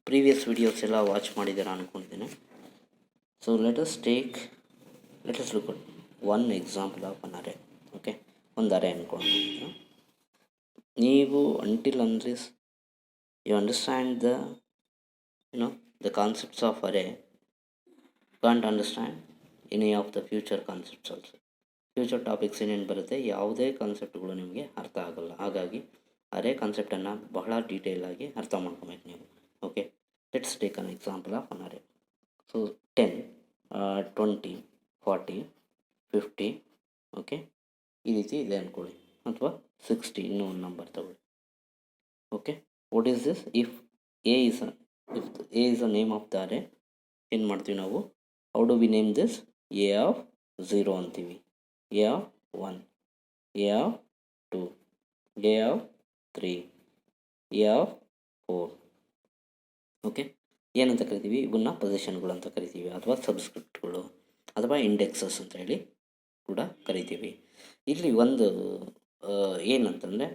Previous videos ಎಲ್ಲ watch ಮಾಡಿದ್ದೀರಾ ಅಂದ್ಕೊಂಡಿದ್ದೀನಿ. So let us look at one example of an array. Okay, ಒಂದು array ಅಂದ್ಕೊಂಡು ನೀವು until unless you understand the concepts of array, can't understand any of the future concepts also. Future topics ಏನೇನು ಬರುತ್ತೆ ಯಾವುದೇ ಕಾನ್ಸೆಪ್ಟ್ಗಳು ನಿಮಗೆ ಅರ್ಥ ಆಗೋಲ್ಲ. ಹಾಗಾಗಿ ಅರೇ ಕಾನ್ಸೆಪ್ಟನ್ನು ಬಹಳ ಡೀಟೇಲಾಗಿ ಅರ್ಥ ಮಾಡ್ಕೊಬೇಕು ನೀವು. Okay, let's take an example of an array. So 10, 20, 40, 50, okay, ಈ ರೀತಿ ಇದೆ ಅಂದ್ಕೊಳ್ಳಿ, ಅಥವಾ 60 ಇನ್ನೂ ಒಂದು ನಂಬರ್ ತಗೊಳ್ಳಿ. Okay, what is this? If A is a name of the array, ಏನು ಮಾಡ್ತೀವಿ ನಾವು? How do we name this? A of 0 ಅಂತೀವಿ, A of 1, A of 2, A of 3, a of 4. Okay, ಏನಂತ ಕರಿತೀವಿ? ಇವನ್ನ ಪೊಸಿಷನ್ಗಳು ಅಂತ ಕರಿತೀವಿ, ಅಥವಾ ಸಬ್ಸ್ಕ್ರಿಪ್ಟ್ಗಳು, ಅಥವಾ ಇಂಡೆಕ್ಸಸ್ ಅಂತ ಹೇಳಿ ಕೂಡ ಕರಿತೀವಿ. ಇಲ್ಲಿ ಒಂದು ಏನಂತಂದರೆ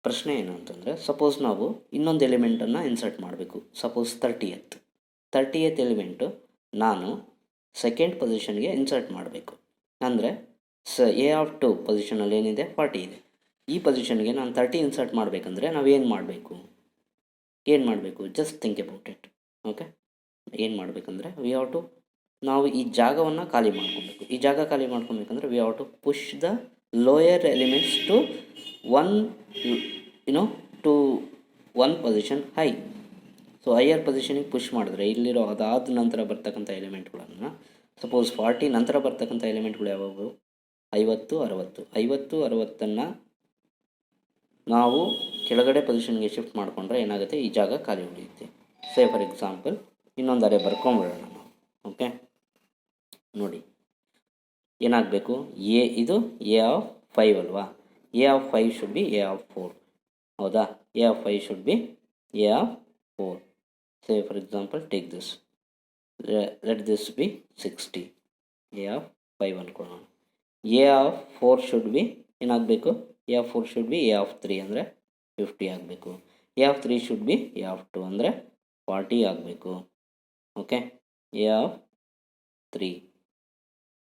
ಪ್ರಶ್ನೆ ಏನು ಅಂತಂದರೆ, ಸಪೋಸ್ ನಾವು ಇನ್ನೊಂದು ಎಲಿಮೆಂಟನ್ನು ಇನ್ಸರ್ಟ್ ಮಾಡಬೇಕು. ಸಪೋಸ್ 30th ಎಲಿಮೆಂಟು ನಾನು ಸೆಕೆಂಡ್ ಪೊಸಿಷನ್ಗೆ ಇನ್ಸರ್ಟ್ ಮಾಡಬೇಕು. ಅಂದರೆ ಎ ಆಫ್ 2 ಪೊಸಿಷನಲ್ಲಿ ಏನಿದೆ? 40 ಇದೆ. ಈ ಪೊಸಿಷನ್ಗೆ ನಾನು 30 ಇನ್ಸರ್ಟ್ ಮಾಡಬೇಕಂದ್ರೆ ನಾವೇನು ಮಾಡಬೇಕು? Just think about it. Okay, ಏನು ಮಾಡಬೇಕಂದ್ರೆ ನಾವು ಈ ಜಾಗವನ್ನು ಖಾಲಿ ಮಾಡ್ಕೊಬೇಕು. ಈ ಜಾಗ ಖಾಲಿ ಮಾಡ್ಕೊಬೇಕಂದ್ರೆ we have to push the lower elements to one position high. So higher ಪೊಸಿಷನಿಗೆ ಪುಷ್ ಮಾಡಿದ್ರೆ ಇಲ್ಲಿರೋ ಅದಾದ ನಂತರ ಬರ್ತಕ್ಕಂಥ ಎಲಿಮೆಂಟ್ಗಳನ್ನು, ಸಪೋಸ್ 40 ನಂತರ ಬರ್ತಕ್ಕಂಥ ಎಲಿಮೆಂಟ್ಗಳು ಯಾವಾಗವು? 50, 60. 50, 60ನ್ನು ನಾವು ಕೆಳಗಡೆ ಪೊಸಿಷನ್ಗೆ ಶಿಫ್ಟ್ ಮಾಡಿಕೊಂಡ್ರೆ ಏನಾಗುತ್ತೆ? ಈ ಜಾಗ ಖಾಲಿ ಉಳಿಯುತ್ತೆ. ಸೇ ಫಾರ್ ಎಕ್ಸಾಂಪಲ್ ಇನ್ನೊಂದು ಅರೆ ಬರ್ಕೊಂಬಿಡೋಣ ನಾವು. ಓಕೆ, ನೋಡಿ ಏನಾಗಬೇಕು? ಇದು ಎ ಆಫ್ 5 ಅಲ್ವಾ? A of 5 should be a of 4, ಹೌದಾ? A of 5 should be a of 4. Say for example take this, let this be 60, a of 5 ಅಂದ್ಕೊಳ್ಳೋಣ. ಎ ಆಫ್ 4 ಶುಡ್ ಬಿ ಏನಾಗಬೇಕು? A of 4 should be a of 3 ಅಂದರೆ 50 ಆಗಬೇಕು. A of 3 should be a of 2 ಅಂದರೆ 40 ಆಗಬೇಕು. Okay, a of 3,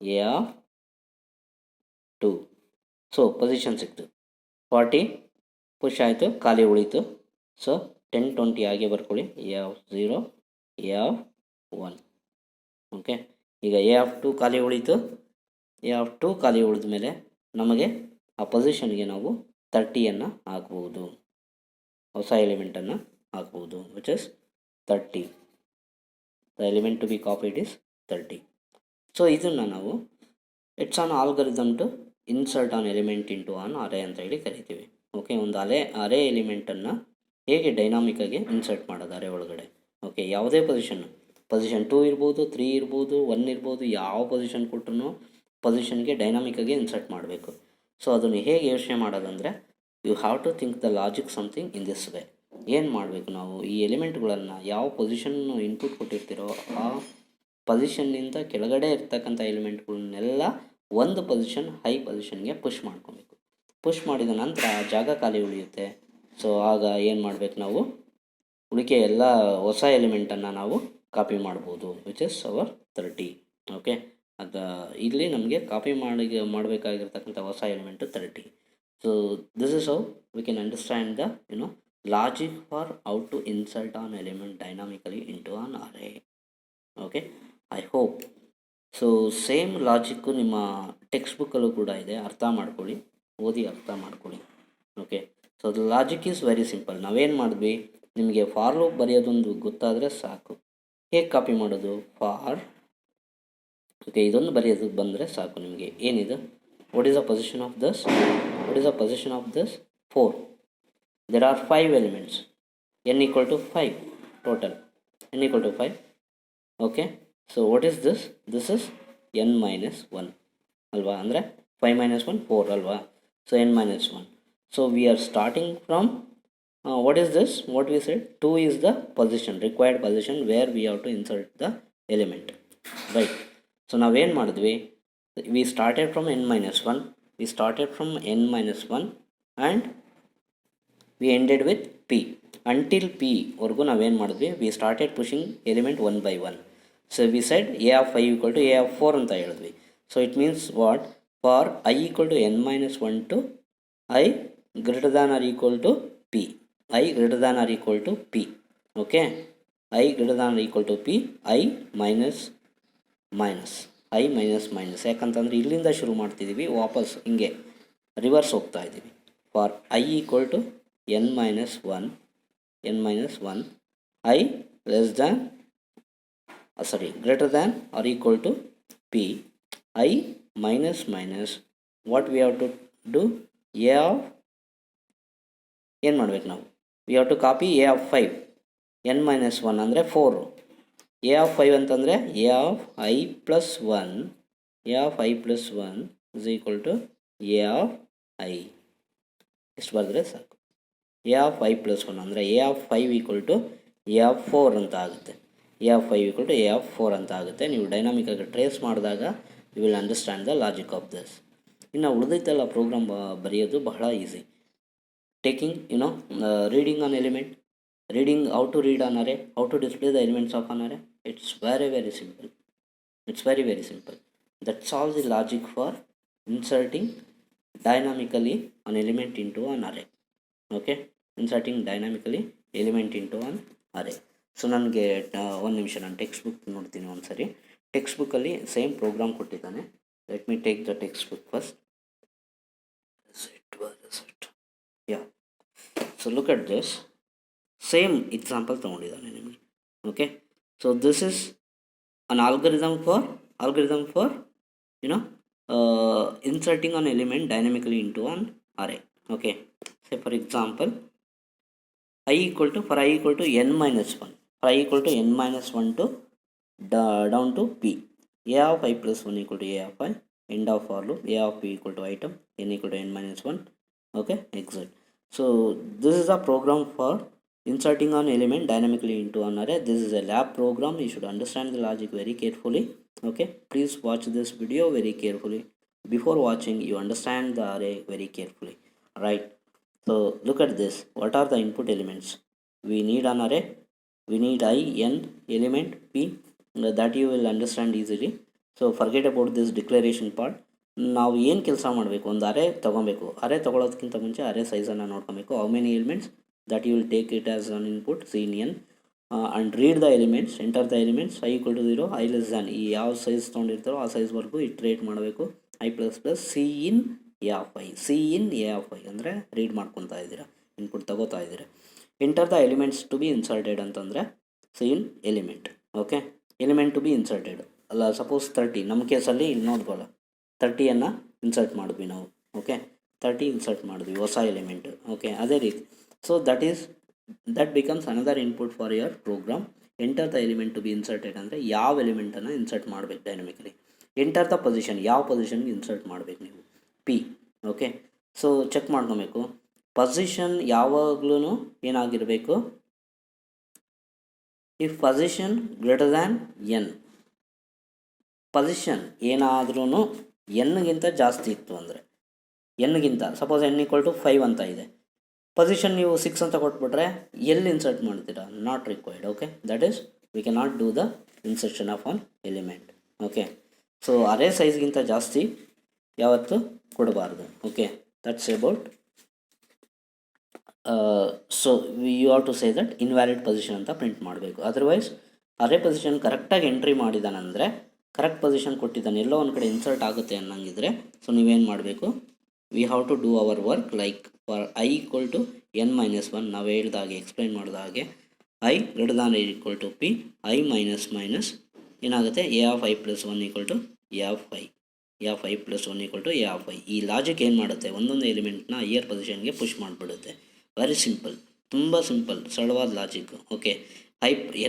a of 2. So position ಸಿಕ್ತು, 40 push ಆಯಿತು, ಖಾಲಿ ಉಳೀತು. So 10, 20 ಹಾಗೆ ಬರ್ಕೊಳ್ಳಿ. A of 0, A of 1. Okay, ಈಗ ಎ ಆಫ್ 2 ಖಾಲಿ ಉಳೀತು. ಎ ಆಫ್ 2 ಖಾಲಿ ಉಳಿದ ಮೇಲೆ ನಮಗೆ ಆ ಪೊಸಿಷನ್ಗೆ ನಾವು 30ಯನ್ನು ಹಾಕ್ಬೋದು, ಹೊಸ ಎಲಿಮೆಂಟನ್ನು ಹಾಕ್ಬೋದು, which is 30. The element to be copied is 30. So ಇದನ್ನು ನಾವು it's an algorithm to insert an element into an array ಅಂತ ಹೇಳಿ ಕರಿತೀವಿ. ಓಕೆ, ಒಂದು ಅರೇ ಎಲಿಮೆಂಟನ್ನು ಹೇಗೆ ಡೈನಾಮಿಕ್ಕಾಗಿ ಇನ್ಸರ್ಟ್ ಮಾಡೋದು ಅರೇ ಒಳಗಡೆ. ಓಕೆ, ಯಾವುದೇ ಪೊಸಿಷನ್ 2 ಇರ್ಬೋದು, 3 ಇರ್ಬೋದು, 1 ಇರ್ಬೋದು, ಯಾವ ಪೊಸಿಷನ್ ಕೊಟ್ಟರು ಪೊಸಿಷನ್ಗೆ ಡೈನಾಮಿಕ್ಕಾಗಿ ಇನ್ಸರ್ಟ್ ಮಾಡಬೇಕು. ಸೊ ಅದನ್ನು ಹೇಗೆ ಯೋಚನೆ ಮಾಡೋದಂದರೆ, you have to think the logic something in this way. ಏನು ಮಾಡಬೇಕು ನಾವು? ಈ ಎಲಿಮೆಂಟ್ಗಳನ್ನು ಯಾವ ಪೊಸಿಷನ್ನು ಇನ್ಪುಟ್ ಕೊಟ್ಟಿರ್ತೀರೋ ಆ ಪೊಸಿಷನ್ನಿಂದ ಕೆಳಗಡೆ ಇರ್ತಕ್ಕಂಥ ಎಲಿಮೆಂಟ್ಗಳನ್ನೆಲ್ಲ ಒಂದು ಪೊಸಿಷನ್ ಹೈ ಪೊಸಿಷನ್ಗೆ ಪುಷ್ ಮಾಡ್ಕೊಬೇಕು. ಪುಷ್ ಮಾಡಿದ ನಂತರ ಆ ಜಾಗ ಖಾಲಿ ಉಳಿಯುತ್ತೆ. ಸೊ ಆಗ ಏನು ಮಾಡಬೇಕು ನಾವು? ಉಳಿಕೆ ಎಲ್ಲ ಹೊಸ ಎಲಿಮೆಂಟನ್ನು ನಾವು ಕಾಪಿ ಮಾಡ್ಬೋದು, ವಿಚ್ ಇಸ್ ಅವರ್ 30. ಓಕೆ, ಇಲ್ಲಿ ನಮಗೆ ಕಾಪಿ ಮಾಡಬೇಕಾಗಿರ್ತಕ್ಕಂಥ ಹೊಸ element 30. So this is how we can understand the logic for how to insert an element dynamically into an array. Okay, I hope so same logic ನಿಮ್ಮ text ಬುಕ್ಕಲ್ಲೂ ಕೂಡ ಇದೆ, ಅರ್ಥ ಮಾಡ್ಕೊಳ್ಳಿ, ಓದಿ ಅರ್ಥ ಮಾಡ್ಕೊಳ್ಳಿ. Okay, so the logic is very simple. ನಾವೇನು ಮಾಡಿದ್ವಿ? ನಿಮಗೆ ಫಾರ್ ಲೂಪ್ ಬರೆಯೋದೊಂದು ಗೊತ್ತಾದರೆ ಸಾಕು. ಹೇಗೆ ಕಾಪಿ ಮಾಡೋದು? ಓಕೆ, ಇದೊಂದು ಬರೆಯೋದು ಬಂದರೆ ಸಾಕು ನಿಮಗೆ. ಏನಿದು? What is the position of this? 4. There are 5 elements, n equal to 5 total, n equal to 5. Okay, so what is this? This is n minus 1 ಅಲ್ವಾ? ಅಂದರೆ 5 minus 1 4 ಅಲ್ವಾ? So n minus 1. So we are starting from what is this? What we said? 2 is the position, required position where we have to insert the element, right? So ನಾವೇನು ಮಾಡಿದ್ವಿ? we started from n minus 1 and we ended with p. Until p ವರೆಗೂ ನಾವೇನು ಮಾಡಿದ್ವಿ, we started pushing element one by one. So we said a of 5 equal to a of 4 ಅಂತ ಹೇಳಿದ್ವಿ. So it means what, for i equal to n minus 1 to i greater than or equal to p, i greater than or equal to p. Okay, i greater than or equal to p, i minus minus, i minus minus. ಯಾಕಂತಂದರೆ ಇಲ್ಲಿಂದ ಶುರು ಮಾಡ್ತಿದ್ದೀವಿ, ವಾಪಸ್ ಹಿಂಗೆ reverse ಹೋಗ್ತಾ ಇದ್ದೀವಿ. For i equal to n minus 1, n minus 1, I less than greater than or equal to P, I minus minus, what we have to do, A of ಏನು ಮಾಡ್ಬೇಕು ನಾವು, we have to copy A of 5, n minus 1 ಅಂದರೆ 4, A of 5 ಅಂತಂದರೆ A of I plus 1, A of I plus 1 is equal to A of I. ಇಷ್ಟು ಬರೆದ್ರೆ ಸಾಕು. A of 5 plus 1 ಅಂದರೆ a of 5 equal to a of 4 ಅಂತ ಆಗುತ್ತೆ. A of 5 equal to a of 4 ಅಂತ ಆಗುತ್ತೆ. ನೀವು ಡೈನಾಮಿಕಾಗಿ ಟ್ರೇಸ್ ಮಾಡಿದಾಗ you will understand the logic of this. ಇನ್ನು ಉಳಿದೈತೆಲ್ಲ ಪ್ರೋಗ್ರಾಮ್ ಬರೆಯೋದು ಬಹಳ easy. Taking reading an element, reading how to read an array, how to display the elements of an array. It's very simple. It's very simple. That's all the logic for inserting dynamically an element into an array. Okay, inserting dynamically element into an array. So ನನಗೆ ಒಂದು ನಿಮಿಷ ನಾನು text book ನೋಡ್ತೀನಿ ಒಂದು ಸರಿ. Text ಬುಕ್ಕಲ್ಲಿ same program ಕೊಟ್ಟಿದ್ದಾನೆ. Let me take the text book first. Yeah, so look at this. Same example ತೊಗೊಂಡಿದ್ದಾನೆ ನಿಮಗೆ. Okay, so this is an algorithm for inserting an element dynamically into an array. Okay, say for example I equal to n minus 1, for I equal to n minus 1 to down to p, a of I plus 1 equal to a of I, end of for loop, a of p equal to item, n equal to n minus 1. Okay, exit. So this is a program for inserting an element dynamically into an array. This is a lab program. You should understand the logic very carefully. Okay, please watch this video very carefully. Before watching, you understand the array very carefully, right? So look at this. What are the input elements? We need an array. We need I, n element p, that you will understand easily. So forget about this declaration part. ನಾವು ಏನು ಕೆಲಸ ಮಾಡಬೇಕು, ಒಂದು ಅರೇ ತೊಗೊಬೇಕು. ಅರೇ ತೊಗೊಳೋದಕ್ಕಿಂತ ಮುಂಚೆ ಅರೇ ಸೈಜನ್ನು ನೋಡ್ಕೊಬೇಕು. How many elements that you will take it as an input, c in n, and read the elements, enter the elements. I equal to 0, I less than, ಈ ಯಾವ ಸೈಜ್ ತೊಗೊಂಡಿರ್ತಾರೋ ಆ ಸೈಜ್ವರೆಗೂ ಇಟ್ರೇಟ್ ಮಾಡಬೇಕು. I plus plus cin a of i, cin a of i ಅಂದರೆ read ಮಾಡ್ಕೊತಾ ಇದ್ದೀರಾ, input ತಗೋತಾ ಇದ್ದೀರಾ. Enter the elements to be inserted ಅಂತಂದರೆ cin element. Okay, element to be inserted ಅಲ್ಲ, ಸಪೋಸ್ 30 ನಮ್ಮ ಕೇಸಲ್ಲಿ ಇಲ್ಲಿ ನೋಡ್ಬೋಲ್ಲ, 30ಯನ್ನು ಇನ್ಸರ್ಟ್ ಮಾಡಿದ್ವಿ ನಾವು. ಓಕೆ, 30 ಇನ್ಸರ್ಟ್ ಮಾಡಿದ್ವಿ ಹೊಸ ಎಲಿಮೆಂಟ್. ಓಕೆ, ಅದೇ ರೀತಿ. So that becomes another input for your program. Enter the element to be inserted ಅಂದರೆ ಯಾವ ಎಲಿಮೆಂಟನ್ನು ಇನ್ಸರ್ಟ್ ಮಾಡಬೇಕು ಡೈನಮಿಕಲಿ. ಎಂಟರ್ ದ ಪೊಸಿಷನ್, ಯಾವ ಪೊಸಿಷನ್ಗೆ ಇನ್ಸರ್ಟ್ ಮಾಡಬೇಕು ನೀವು, ಪಿ. ಓಕೆ, ಸೊ ಚೆಕ್ ಮಾಡ್ಕೊಬೇಕು. ಪೊಸಿಷನ್ ಯಾವಾಗಲೂ ಏನಾಗಿರಬೇಕು, if position greater than N, position ಏನಾದ್ರೂ ಎನ್ಗಿಂತ ಜಾಸ್ತಿ ಇತ್ತು ಅಂದರೆ, ಎನ್ಗಿಂತ ಸಪೋಸ್ n ಈಕ್ವಲ್ ಟು 5 ಅಂತ ಇದೆ, ಪೊಸಿಷನ್ ನೀವು 6 ಅಂತ ಕೊಟ್ಬಿಟ್ರೆ ಎಲ್ಲಿ ಇನ್ಸರ್ಟ್ ಮಾಡ್ತೀರಾ, not required. Okay, that is we can not do the insertion of an element. Okay, so array ಸೈಜ್ಗಿಂತ ಜಾಸ್ತಿ ಯಾವತ್ತು ಕೊಡಬಾರ್ದು. Okay, that's about. So you have to say that invalid position ಅಂತ ಪ್ರಿಂಟ್ ಮಾಡಬೇಕು. ಅದರ್ವೈಸ್ ಅರೇ ಪೊಸಿಷನ್ ಕರೆಕ್ಟಾಗಿ entry ಮಾಡಿದಾನಂದರೆ, correct position ಕೊಟ್ಟಿದ್ದಾನೆ, ಎಲ್ಲೋ ಒಂದು ಕಡೆ ಇನ್ಸರ್ಟ್ ಆಗುತ್ತೆ ಅನ್ನಂಗಿದ್ರೆ, ಸೊ ನೀವೇನು ಮಾಡಬೇಕು, we have to do our work like for i equal to n minus 1, ನಾವು ಹೇಳಿದಾಗೆ ಎಕ್ಸ್ಪ್ಲೈನ್ ಮಾಡಿದ ಹಾಗೆ, i greater than i equal to p, i minus minus ಏನಾಗುತ್ತೆ, a of i plus 1 equal to a of i, a of i plus 1 equal to a of i. ಈ logic ಏನು ಮಾಡುತ್ತೆ, ಒಂದೊಂದು ಎಲಿಮೆಂಟ್ನ ಹೈಯರ್ ಪೊಸಿಷನ್ಗೆ push ಮಾಡಿಬಿಡುತ್ತೆ. Very simple, ತುಂಬ simple, ಸರಳವಾದ logic. Okay,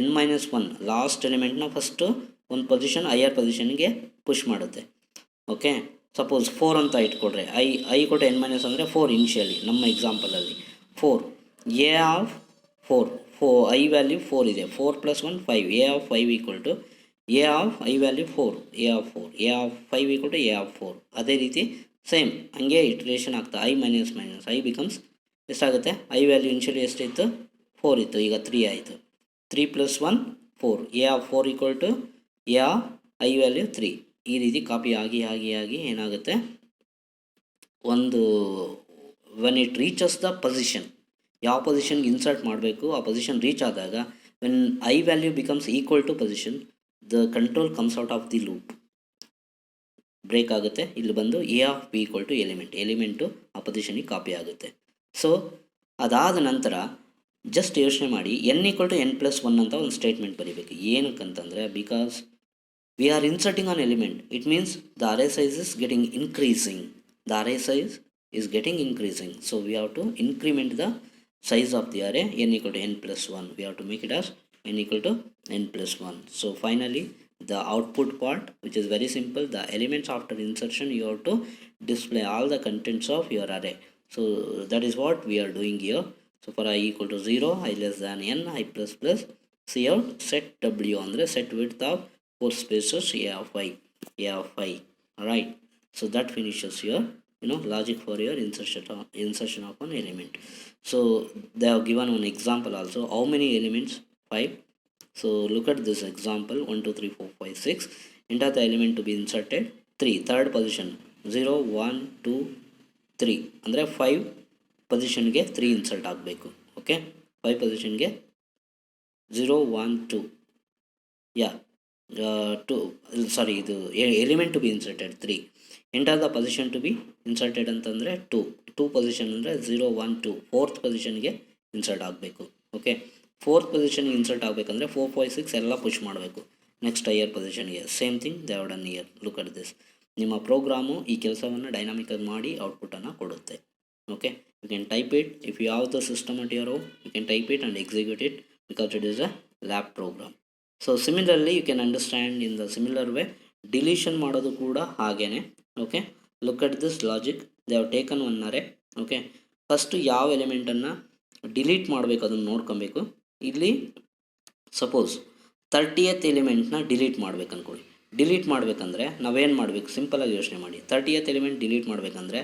n minus 1 last ಎಲಿಮೆಂಟ್ನ ಫಸ್ಟು ಒಂದು ಪೊಸಿಷನ್ ಹೈಯರ್ ಪೊಸಿಷನ್ಗೆ ಪುಷ್ ಮಾಡುತ್ತೆ. ಓಕೆ, ಸಪೋಸ್ 4 ಅಂತ ಇಟ್ಕೊಡ್ರೆ, ಐ ಕೊಟ್ಟು n ಮೈನಸ್ ಅಂದರೆ 4 ಇನಿಷಿಯಲಿ ನಮ್ಮ ಎಕ್ಸಾಂಪಲಲ್ಲಿ 4, ಎ ಆಫ್ 4 ಐ ವ್ಯಾಲ್ಯೂ 4 ಇದೆ, 4 plus 1 5, a of 5 equal to a of i value 4, a of 4, a of 5 equal to a of 4. ಅದೇ ರೀತಿ ಸೇಮ್ ಹಂಗೆ ಇಟ್ರೇಷನ್ ಆಗ್ತಾ, i minus minus I becomes ಎಷ್ಟಾಗುತ್ತೆ, I value initially ಎಷ್ಟಿತ್ತು 4 ಇತ್ತು, ಈಗ 3 ಆಯಿತು. 3 + 1 4. A of 4 equal to a of i value 3. ಈ ರೀತಿ ಕಾಪಿ ಆಗಿ ಏನಾಗುತ್ತೆ, ಒಂದು when it reaches the position, ಯಾವ ಪೊಸಿಷನ್ಗೆ ಇನ್ಸರ್ಟ್ ಮಾಡಬೇಕು ಆ ಪೊಸಿಷನ್ ರೀಚ್ ಆದಾಗ when i value becomes equal to position, the control comes out of the loop, break ಆಗುತ್ತೆ. ಇಲ್ಲಿ ಬಂದು a of b equal to element ಆ ಪೊಸಿಷನಿಗೆ ಕಾಪಿ ಆಗುತ್ತೆ. ಸೊ ಅದಾದ ನಂತರ ಜಸ್ಟ್ ಯೋಚನೆ ಮಾಡಿ, n = n+1 ಅಂತ ಒಂದು ಸ್ಟೇಟ್ಮೆಂಟ್ ಬರೀಬೇಕು. ಏನಕ್ಕಂತಂದರೆ, because we are inserting an element, it means the array size is getting increasing. The array size is getting increasing, so we have to increment the size of the array n = n+1. We have to make it as n = n+1. So finally the output part, which is very simple, the elements after insertion you have to display all the contents of your array. So that is what we are doing here. So for I = 0, I less than n, I plus plus, see out set w andre set width of 4 spaces a of I. Alright, so that finishes your logic for your insertion of an element. So they have given one example also. How many elements? 5. So look at this example. 1 2 3 4 5 6. Enter the element to be inserted. 3, third position, 0 1 2 3 ಅಂದರೆ 5 ಪೊಸಿಷನ್ಗೆ 3 insert ಆಗಬೇಕು. Okay, 5 ಪೊಸಿಷನ್ಗೆ 0 1 2 ಇದು element to be inserted 3. Enter the position to be inserted ಅಂತಂದರೆ 2 position ಅಂದರೆ 0 1 2 4th ಪೊಸಿಷನ್ಗೆ insert ಆಗಬೇಕು. ಓಕೆ, 4th ಪೊಸಿಷನ್ಗೆ insert ಆಗಬೇಕಂದ್ರೆ 4 5 6 ಎಲ್ಲ ಪುಷ್ ಮಾಡಬೇಕು ನೆಕ್ಸ್ಟ್ ಹೈಯರ್ ಪೊಸಿಷನ್ಗೆ. Same thing they have done here. Look at this. ನಿಮ್ಮ ಪ್ರೋಗ್ರಾಮು ಈ ಕೆಲಸವನ್ನು ಡೈನಾಮಿಕಾಗಿ ಮಾಡಿ ಔಟ್ಪುಟನ್ನು ಕೊಡುತ್ತೆ. Okay, you can type it. If you have the system at your own, you can type it and execute it because it is a lab program. So similarly you can understand in the similar way deletion ಮಾಡೋದು ಕೂಡ ಹಾಗೇನೆ. Okay, look at this logic. They have taken one array. Okay, first ಯಾವ ಎಲಿಮೆಂಟನ್ನು delete ಮಾಡಬೇಕು ಅದನ್ನು ನೋಡ್ಕೊಬೇಕು. ಇಲ್ಲಿ suppose 30th ಎಲಿಮೆಂಟ್ನ delete ಮಾಡ್ಬೇಕು ಅಂದ್ಕೊಳ್ಳಿ. ಡಿಲೀಟ್ ಮಾಡಬೇಕಂದ್ರೆ ನಾವೇನು ಮಾಡಬೇಕು, ಸಿಂಪಲಾಗಿ ಯೋಚನೆ ಮಾಡಿ. 30th ಎಲಿಮೆಂಟ್ ಡಿಲೀಟ್ ಮಾಡಬೇಕಂದ್ರೆ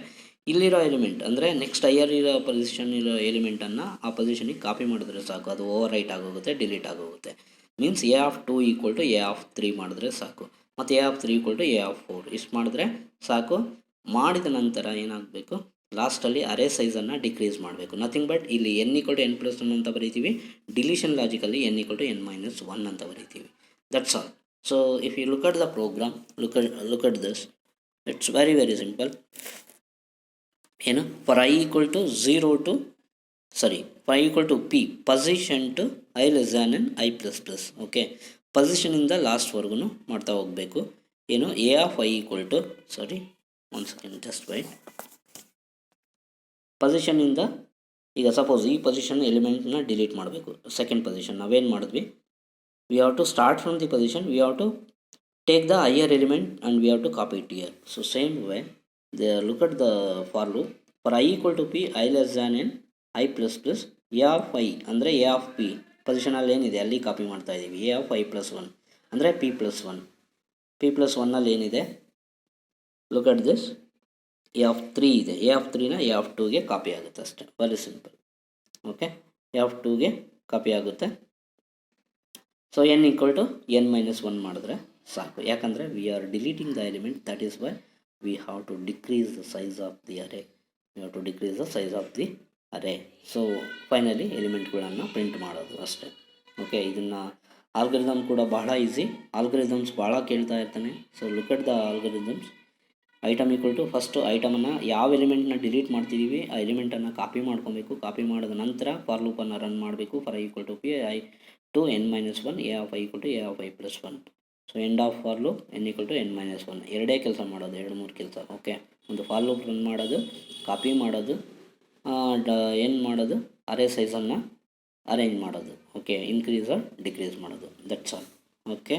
ಇಲ್ಲಿರೋ ಎಲಿಮೆಂಟ್ ಅಂದರೆ ನೆಕ್ಸ್ಟ್ ಹೈಯರ್ ಇರೋ ಪೊಸಿಷನ್ ಇರೋ ಎಲಿಮೆಂಟನ್ನು ಆ ಪೊಸಿಷನಿಗೆ ಕಾಪಿ ಮಾಡಿದ್ರೆ ಸಾಕು, ಅದು ಓವರ್ ರೈಟ್ ಆಗೋಗುತ್ತೆ, ಡಿಲೀಟ್ ಆಗೋಗುತ್ತೆ. Means A of 2 = A of 3 ಮಾಡಿದ್ರೆ ಸಾಕು, ಮತ್ತು ಎ ಆಫ್ 3 = ಎ ಆಫ್ 4 ಇಷ್ಟು ಮಾಡಿದ್ರೆ ಸಾಕು. ಮಾಡಿದ ನಂತರ ಏನಾಗಬೇಕು, ಲಾಸ್ಟಲ್ಲಿ ಅರೇ ಸೈಜನ್ನು ಡಿಕ್ರೀಸ್ ಮಾಡಬೇಕು. ನಥಿಂಗ್ ಬಟ್ ಇಲ್ಲಿ n = n+1 ಅಂತ ಬರೀತೀವಿ. ಡಿಲೀಷನ್ ಲಾಜಿಕಲ್ಲಿ n = n-1 ಅಂತ ಬರೀತೀವಿ. That's all. So if you look at the program, look at this, it's very very simple. ಏನು, for I = 0 to for I = p position to I less than n I plus plus. Okay, ಪೊಸಿಷನಿಂದ ಲಾಸ್ಟ್ವರೆಗೂ ಮಾಡ್ತಾ ಹೋಗಬೇಕು. ಏನು, a of I = one second just wait. ಪೊಸಿಷನಿಂದ ಈಗ suppose ಈ position ಎಲಿಮೆಂಟ್ನ ಡಿಲೀಟ್ ಮಾಡಬೇಕು. ಸೆಕೆಂಡ್ ಪೊಸಿಷನ್ ನಾವೇನು ಮಾಡಿದ್ವಿ, we have to start from the position, we have to take the higher element and we have to copy it here. So same way they look at the for loop. For I = p I less than n I plus plus, A of I ಅಂದರೆ a of P ಪೊಸಿಷನಲ್ಲಿ ಏನಿದೆ ಅಲ್ಲಿ copy ಮಾಡ್ತಾ ಇದ್ದೀವಿ. A of I+1 ಅಂದರೆ p+1. p+1ನಲ್ಲಿ ಏನಿದೆ, look at this, a of 3 ಇದೆ. A of 3ನ ಎ ಆಫ್ 2ಗೆ ಕಾಪಿ ಆಗುತ್ತೆ ಅಷ್ಟೇ, very simple. Okay, a of 2ಗೆ ಕಾಪಿ ಆಗುತ್ತೆ. ಸೊ n = n-1 ಮಾಡಿದ್ರೆ ಸಾಕು, ಯಾಕಂದರೆ we are deleting the element. That is why we have to decrease the size of the array. So finally ಎಲಿಮೆಂಟ್ಗಳನ್ನು print ಮಾಡೋದು ಅಷ್ಟೇ. ಓಕೆ, ಇದನ್ನು ಆಲ್ಗರಿದಮ್ ಕೂಡ ಬಹಳ ಈಸಿ. ಆಲ್ಗರಿದಮ್ಸ್ ಭಾಳ ಕೇಳ್ತಾ ಇರ್ತಾನೆ. So look at the algorithms. Item = first ಐಟಮನ್ನು ಯಾವ ಎಲಿಮೆಂಟ್ನ ಡಿಲೀಟ್ ಮಾಡ್ತಿದ್ದೀವಿ ಆ ಎಲಿಮೆಂಟನ್ನು ಕಾಪಿ ಮಾಡ್ಕೊಬೇಕು. ಕಾಪಿ ಮಾಡಿದ ನಂತರ ಫಾರ್ ಲೂಪನ್ನು ರನ್ ಮಾಡಬೇಕು. For I = p I to n-1 A of I = A of I+1. So end of for loop n = n-1. ಎರಡೇ ಕೆಲಸ ಮಾಡೋದು, 2-3 ಕೆಲಸ. ಓಕೆ, ಒಂದು ಫಾರ್ ಲೂಪ್ ರನ್ ಮಾಡೋದು, ಕಾಪಿ ಮಾಡೋದು, ಏನು ಮಾಡೋದು, ಅರೇ ಸೈಜನ್ನು ಅರೇಂಜ್ ಮಾಡೋದು. ಓಕೆ, ಇನ್ಕ್ರೀಸ್ ಆರ್ ಡಿಕ್ರೀಸ್ ಮಾಡೋದು. That's all. ಓಕೆ.